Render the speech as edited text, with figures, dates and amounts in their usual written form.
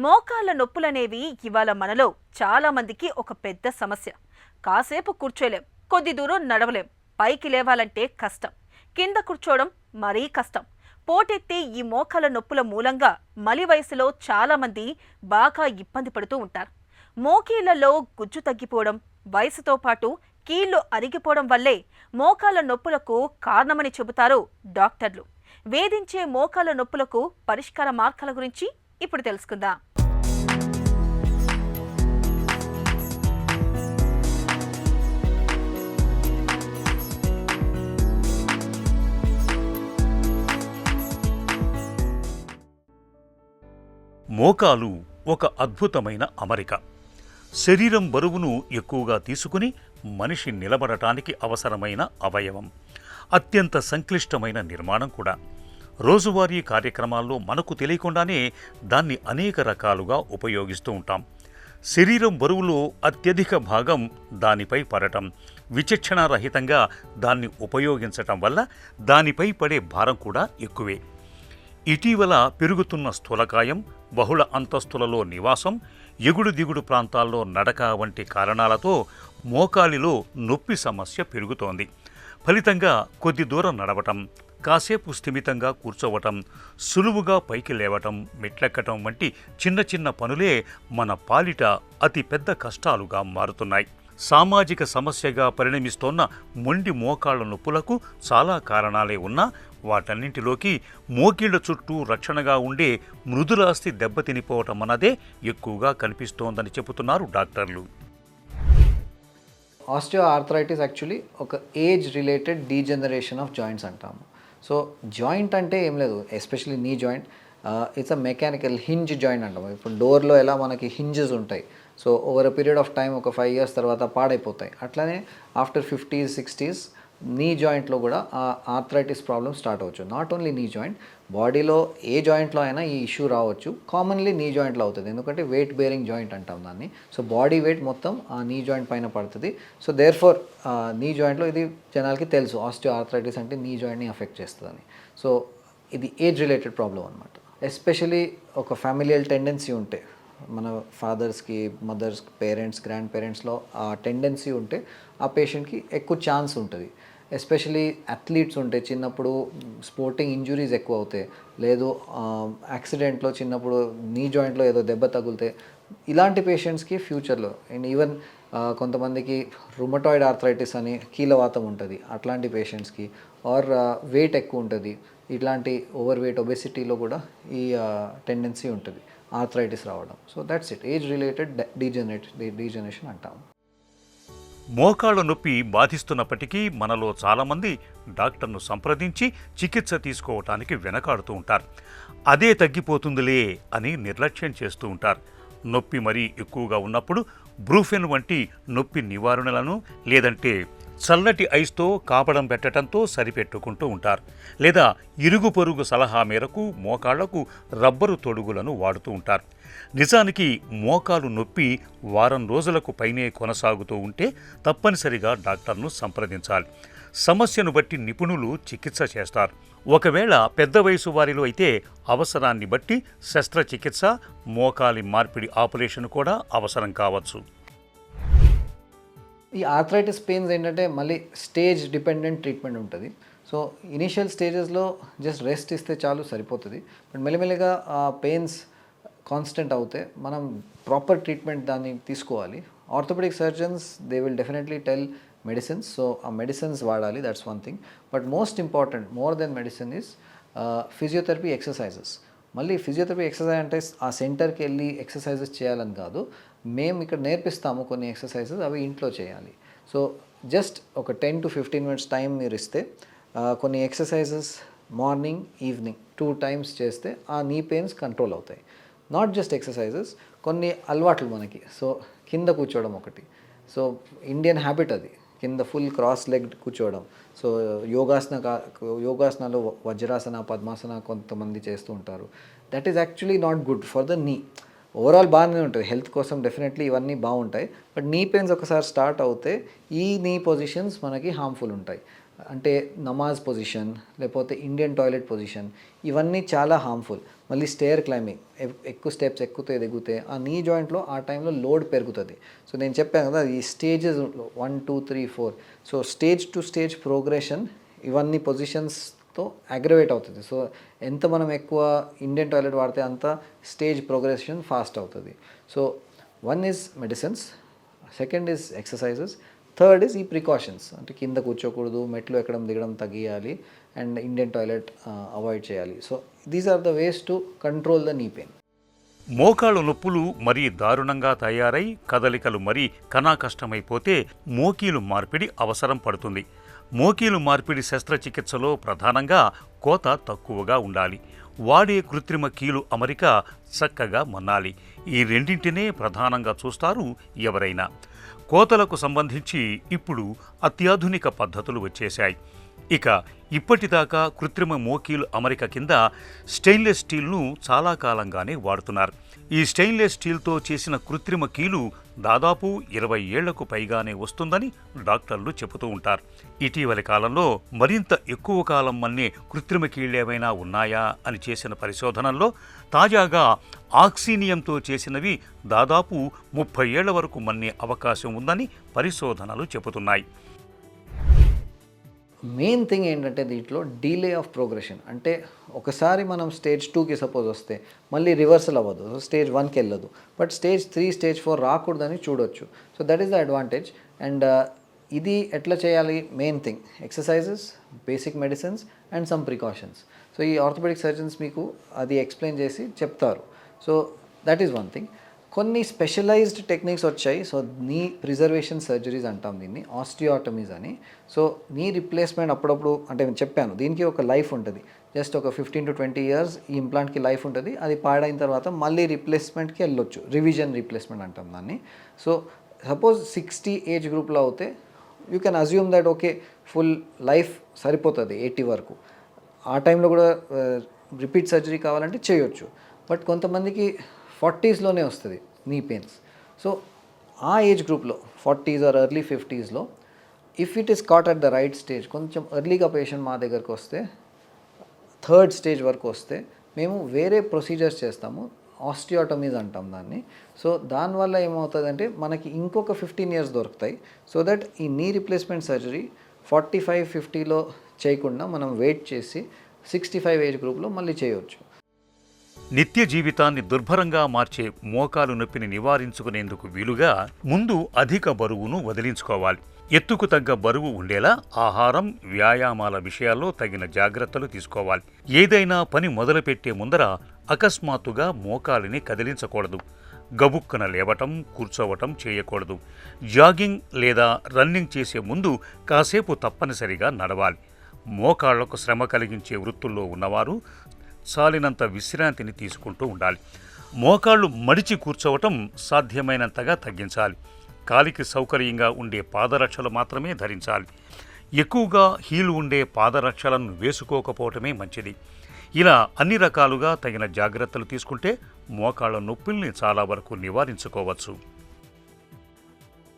మోకాళ్ళ నొప్పులనేవి ఇవాళ మనలో చాలా మందికి ఒక పెద్ద సమస్య. కాసేపు కూర్చోలేం, కొద్ది దూరం నడవలేం, పైకి లేవాలంటే కష్టం, కింద కూర్చోవడం మరీ కష్టం. పోటెత్తే ఈ మోకాళ్ళ నొప్పుల మూలంగా మలి వయసులో చాలా మంది బాగా ఇబ్బంది పడుతూ ఉంటారు. మోకీళ్లలో గుజ్జు తగ్గిపోవడం, వయసుతో పాటు కీళ్లు అరిగిపోవడం వల్లే మోకాళ్ళ నొప్పులకు కారణమని చెబుతారు డాక్టర్లు. వేధించే మోకాళ్ళ నొప్పులకు పరిష్కార మార్గాల గురించి ఇప్పుడు తెలుసుకుందాం. మోకాలు ఒక అద్భుతమైన అమరిక. శరీరం బరువును ఎక్కువగా తీసుకుని మనిషి నిలబడటానికి అవసరమైన అవయవం. అత్యంత సంక్లిష్టమైన నిర్మాణం కూడా. రోజువారీ కార్యక్రమాల్లో మనకు తెలియకుండానే దాన్ని అనేక రకాలుగా ఉపయోగిస్తూ ఉంటాం. శరీరం బరువులో అత్యధిక భాగం దానిపై పడటం, విచక్షణారహితంగా దాన్ని ఉపయోగించటం వల్ల దానిపై పడే భారం కూడా ఎక్కువే. ఇటీవల పెరుగుతున్న స్థూలకాయం, బహుళ అంతస్తులలో నివాసం, ఎగుడు దిగుడు ప్రాంతాల్లో నడక వంటి కారణాలతో మోకాలిలో నొప్పి సమస్య పెరుగుతోంది. ఫలితంగా కొద్ది దూరం నడవటం, కాసేపు స్థిమితంగా కూర్చోవటం, సులువుగా పైకి లేవటం, మెట్లెక్కటం వంటి చిన్న చిన్న పనులే మన పాలిట అతి పెద్ద కష్టాలుగా మారుతున్నాయి. సామాజిక సమస్యగా పరిణమిస్తోన్న మొండి మోకాళ్ల నొప్పులకు చాలా కారణాలే ఉన్నా వాటన్నింటిలోకి మోకీళ్ల చుట్టూ రక్షణగా ఉండే మృదులాస్తి దెబ్బతినిపోవటం అన్నదే ఎక్కువగా కనిపిస్తోందని చెబుతున్నారు డాక్టర్లు. ఆస్టియోఆర్థరైటిస్ యాక్చువల్లీ ఒక age related degeneration of joints అంటాము. సో జాయింట్ అంటే ఏం లేదు, especially knee joint it's a mechanical hinge joint అంటాము. ఇప్పుడు డోర్లో ఎలా మనకి హింజెస్ ఉంటాయి, so over a period of time ఒక 5 years తర్వాత పాడైపోతాయి. అట్లనే ఆఫ్టర్ 50s 60s నీ జాయింట్లో కూడా ఆ ఆర్థరైటిస్ ప్రాబ్లమ్ స్టార్ట్ అవ్వచ్చు. నాట్ ఓన్లీ నీ జాయింట్, బాడీలో ఏ జాయింట్లో అయినా ఈ ఇష్యూ రావచ్చు. కామన్లీ నీ జాయింట్లో అవుతుంది, ఎందుకంటే వెయిట్ బేరింగ్ జాయింట్ అంటాం దాన్ని. సో బాడీ వెయిట్ మొత్తం ఆ నీ జాయింట్ పైన పడుతుంది. సో దేర్ ఫోర్ నీ జాయింట్లో ఇది జనాలకి తెలుసు, ఆస్టియోఆర్థరైటిస్ అంటే నీ జాయింట్ని అఫెక్ట్ చేస్తుందని. సో ఇది ఏజ్ రిలేటెడ్ ప్రాబ్లం అనమాట. ఎస్పెషలీ ఒక ఫ్యామిలియల్ టెండెన్సీ ఉంటే, మన ఫాదర్స్కి, మదర్స్, పేరెంట్స్, గ్రాండ్ పేరెంట్స్లో ఆ టెండెన్సీ ఉంటే ఆ పేషెంట్కి ఎక్కువ ఛాన్స్ ఉంటుంది. ఎస్పెషలీ అథ్లీట్స్ ఉంటే, చిన్నప్పుడు స్పోర్టింగ్ ఇంజురీస్ ఎక్కువ అవుతాయి, లేదు యాక్సిడెంట్లో చిన్నప్పుడు నీ జాయింట్లో ఏదో దెబ్బ తగిలితే, ఇలాంటి పేషెంట్స్కి ఫ్యూచర్లో అండ్ ఈవెన్ కొంతమందికి రుమటాయిడ్ ఆర్థరైటిస్ అని కీలవాతం ఉంటుంది, అట్లాంటి పేషెంట్స్కి ఆర్ వెయిట్ ఎక్కువ ఉంటుంది, ఇట్లాంటి ఓవర్ వెయిట్ ఒబెసిటీలో కూడా ఈ టెండెన్సీ ఉంటుంది ఆర్థరైటిస్ రావడం. So that's it, age related degeneration అంటాము. మోకాళ్ల నొప్పి బాధిస్తున్నప్పటికీ మనలో చాలామంది డాక్టర్ను సంప్రదించి చికిత్స తీసుకోవటానికి వెనకాడుతూ ఉంటారు. అదే తగ్గిపోతుందిలే అని నిర్లక్ష్యం చేస్తూ ఉంటారు. నొప్పి మరీ ఎక్కువగా ఉన్నప్పుడు బ్రూఫెన్ వంటి నొప్పి నివారణలను, లేదంటే చల్లటి ఐస్తో కాపడం పెట్టడంతో సరిపెట్టుకుంటూ ఉంటారు. లేదా ఇరుగు పొరుగు సలహా మేరకు మోకాళ్లకు రబ్బరు తొడుగులను వాడుతూ ఉంటారు. నిజానికి మోకాలు నొప్పి వారం రోజులకు పైనే కొనసాగుతూ ఉంటే తప్పనిసరిగా డాక్టర్ను సంప్రదించాలి. సమస్యను బట్టి నిపుణులు చికిత్స చేస్తారు. ఒకవేళ పెద్ద వయసు వారిలో అయితే అవసరాన్ని బట్టి శస్త్రచికిత్స, మోకాలి మార్పిడి ఆపరేషన్ కూడా అవసరం కావచ్చు. ఈ ఆర్థరైటిస్ పెయిన్స్ ఏంటంటే మళ్ళీ స్టేజ్ డిపెండెంట్ ట్రీట్మెంట్ ఉంటుంది. సో ఇనీషియల్ స్టేజెస్లో జస్ట్ రెస్ట్ ఇస్తే చాలు, సరిపోతుంది. బట్ మెల్లిమెల్లిగా ఆ పెయిన్స్ కాన్స్టెంట్ అవుతే మనం ప్రాపర్ ట్రీట్మెంట్ దాన్ని తీసుకోవాలి. Orthopaedic surgeons they will definitely tell medicines, so ఆ మెడిసిన్స్ వాడాలి, that's one thing. But most important more than medicine is physiotherapy exercises. మళ్ళీ ఫిజియోథెరపీ ఎక్సర్సైజ్ అంటే ఆ సెంటర్కి వెళ్ళి ఎక్సర్సైజెస్ చేయాలని కాదు, మేము ఇక్కడ నేర్పిస్తాము కొన్ని ఎక్సర్సైజెస్, అవి ఇంట్లో చేయాలి. సో జస్ట్ ఒక 10 to 15 minutes టైం మీరు ఇస్తే కొన్ని ఎక్సర్సైజెస్ మార్నింగ్ ఈవినింగ్ 2 times చేస్తే ఆ నీ పెయిన్స్ కంట్రోల్ అవుతాయి. నాట్ జస్ట్ ఎక్సర్సైజెస్, కొన్ని అలవాట్లు మనకి. సో కింద కూర్చోవడం ఒకటి, సో ఇండియన్ హ్యాబిట్ అది, కింద ఫుల్ క్రాస్ లెగ్ కూర్చోవడం. సో యోగాసనాలు వజ్రాసన, పద్మాసన కొంతమంది చేస్తూ ఉంటారు. That is actually not good for the నీ. ఓవరాల్ బాగానే ఉంటుంది, హెల్త్ కోసం డెఫినెట్లీ ఇవన్నీ బాగుంటాయి. బట్ నీ పెయిన్స్ ఒకసారి స్టార్ట్ అవుతే ఈ నీ పొజిషన్స్ మనకి హార్మ్ఫుల్ ఉంటాయి. అంటే నమాజ్ పొజిషన్ లేకపోతే ఇండియన్ టాయిలెట్ పొజిషన్, ఇవన్నీ చాలా హార్మ్ఫుల్. మళ్ళీ స్టేర్ క్లైంబింగ్, ఎక్కువ స్టెప్స్ ఎక్కుతే దిగుతే ఆ నీ జాయింట్లో ఆ టైంలో లోడ్ పెరుగుతుంది. సో నేను చెప్పాను కదా ఈ stages 1 2 3 4. So stage to stage progression ఇవన్నీ పొజిషన్స్తో అగ్రవేట్ అవుతుంది. సో ఎంత మనం ఎక్కువ ఇండియన్ టాయిలెట్ వాడితే అంత స్టేజ్ ప్రోగ్రెషన్ ఫాస్ట్ అవుతుంది. So one is medicines, second is exercises, third is ఈ ప్రికాషన్స్. అంటే కింద కూర్చోకూడదు, మెట్లు ఎక్కడం దిగడం తగ్గియాలి, అండ్ ఇండియన్ టాయిలెట్ అవాయిడ్ చేయాలి. So these are the ways to control the knee pain. మోకాళ్ళ నొప్పులు మరీ దారుణంగా తయారై కదలికలు మరీ కష్టమైపోతే మోకీలు మార్పిడి అవసరం పడుతుంది. మోకీలు మార్పిడి శస్త్రచికిత్సలో ప్రధానంగా కోత తక్కువగా ఉండాలి. వాడే కృత్రిమ కీలు అమరిక చక్కగా మన్నాలి. ఈ రెండింటినే ప్రధానంగా చూస్తారు ఎవరైనా. కోతలకు సంబంధించి ఇప్పుడు అత్యాధునిక పద్ధతులు వచ్చేశాయి. ఇక ఇప్పటిదాకా కృత్రిమ మోకీలు అమరిక కింద స్టెయిన్లెస్ స్టీల్ను చాలా కాలంగానే వాడుతున్నారు. ఈ స్టెయిన్లెస్ స్టీల్తో చేసిన కృత్రిమ కీలు దాదాపు 20 ఏళ్లకు పైగానే వస్తుందని డాక్టర్లు చెబుతూ ఉంటారు. ఇటీవలి కాలంలో మరింత ఎక్కువ కాలం మన్నే కృత్రిమ కీళ్లేవైనా ఉన్నాయా అని చేసిన పరిశోధనల్లో తాజాగా ఆక్సీనియంతో చేసినవి దాదాపు 30 ఏళ్ల వరకు మన్నే అవకాశం ఉందని పరిశోధనలు చెబుతున్నాయి. మెయిన్ థింగ్ ఏంటంటే దీంట్లో డిలే ఆఫ్ ప్రోగ్రెషన్. అంటే ఒకసారి మనం స్టేజ్ 2కి సపోజ్ వస్తే మళ్ళీ రివర్సల్ అవ్వదు, సో స్టేజ్ 1కి వెళ్ళదు. బట్ స్టేజ్ 3 స్టేజ్ 4 రాకూడదని చూడొచ్చు. So that is the advantage. And ఇది ఎట్లా చేయాలి? Main thing exercises, basic medicines and some precautions. So ఈ ఆర్థోపెడిక్ సర్జన్స్ మీకు అది ఎక్స్ప్లెయిన్ చేసి చెప్తారు. So that is one thing. కొన్ని స్పెషలైజ్డ్ టెక్నిక్స్ వచ్చాయి. సో నీ ప్రిజర్వేషన్ సర్జరీస్ అంటాం దీన్ని, ఆస్టియోటమీస్ అని. సో నీ రిప్లేస్మెంట్ అప్పుడప్పుడు, అంటే నేను చెప్పాను దీనికి ఒక లైఫ్ ఉంటుంది. జస్ట్ ఒక 15 to 20 years ఈ ఇంప్లాంట్కి లైఫ్ ఉంటుంది. అది పాడైన తర్వాత మళ్ళీ రిప్లేస్మెంట్కి వెళ్ళొచ్చు, రివిజన్ రీప్లేస్మెంట్ అంటాం దాన్ని. సో సపోజ్ 60 ఏజ్ గ్రూప్లో అవుతే you can assume that okay full life సరిపోతుంది 80 వరకు. ఆ టైంలో కూడా రిపీట్ సర్జరీ కావాలంటే చేయొచ్చు. బట్ కొంతమందికి 40sలోనే వస్తుంది నీ పెయిన్స్. సో ఆ ఏజ్ గ్రూప్లో 40s ఆర్ ఎర్లీ 50sలో if it is caught at the right stage, కొంచెం ఎర్లీగా పేషెంట్ మా దగ్గరకు వస్తే 3rd స్టేజ్ వరకు వస్తే మేము వేరే ప్రొసీజర్స్ చేస్తాము, ఆస్టియోటమీస్ అంటాం దాన్ని. సో దానివల్ల ఏమవుతుందంటే మనకి ఇంకొక 15 years దొరుకుతాయి. సో దట్ ఈ నీ రీప్లేస్మెంట్ సర్జరీ 45-50లో చేయకుండా మనం వెయిట్ చేసి 65 ఏజ్ గ్రూప్లో మళ్ళీ చేయవచ్చు. నిత్య జీవితాన్ని దుర్భరంగా మార్చే మోకాలు నొప్పిని నివారించుకునేందుకు వీలుగా ముందు అధిక బరువును వదిలించుకోవాలి. ఎత్తుకు తగ్గ బరువు ఉండేలా ఆహారం, వ్యాయామాల విషయాల్లో తగిన జాగ్రత్తలు తీసుకోవాలి. ఏదైనా పని మొదలుపెట్టే ముందర అకస్మాత్తుగా మోకాలిని కదిలించకూడదు. గబుక్కున లేవటం, కూర్చోవటం చేయకూడదు. జాగింగ్ లేదా రన్నింగ్ చేసే ముందు కాసేపు తప్పనిసరిగా నడవాలి. మోకాళ్లకు శ్రమ కలిగించే వృత్తుల్లో ఉన్నవారు చాలినంత విశ్రాంతిని తీసుకుంటూ ఉండాలి. మోకాళ్ళు మడిచి కూర్చోవటం సాధ్యమైనంతగా తగ్గించాలి. కాలికి సౌకర్యంగా ఉండే పాదరక్షలు మాత్రమే ధరించాలి. ఎక్కువగా హీలు ఉండే పాదరక్షలను వేసుకోకపోవటమే మంచిది. ఇలా అన్ని రకాలుగా తగిన జాగ్రత్తలు తీసుకుంటే మోకాళ్ళ నొప్పుల్ని చాలా వరకు నివారించుకోవచ్చు.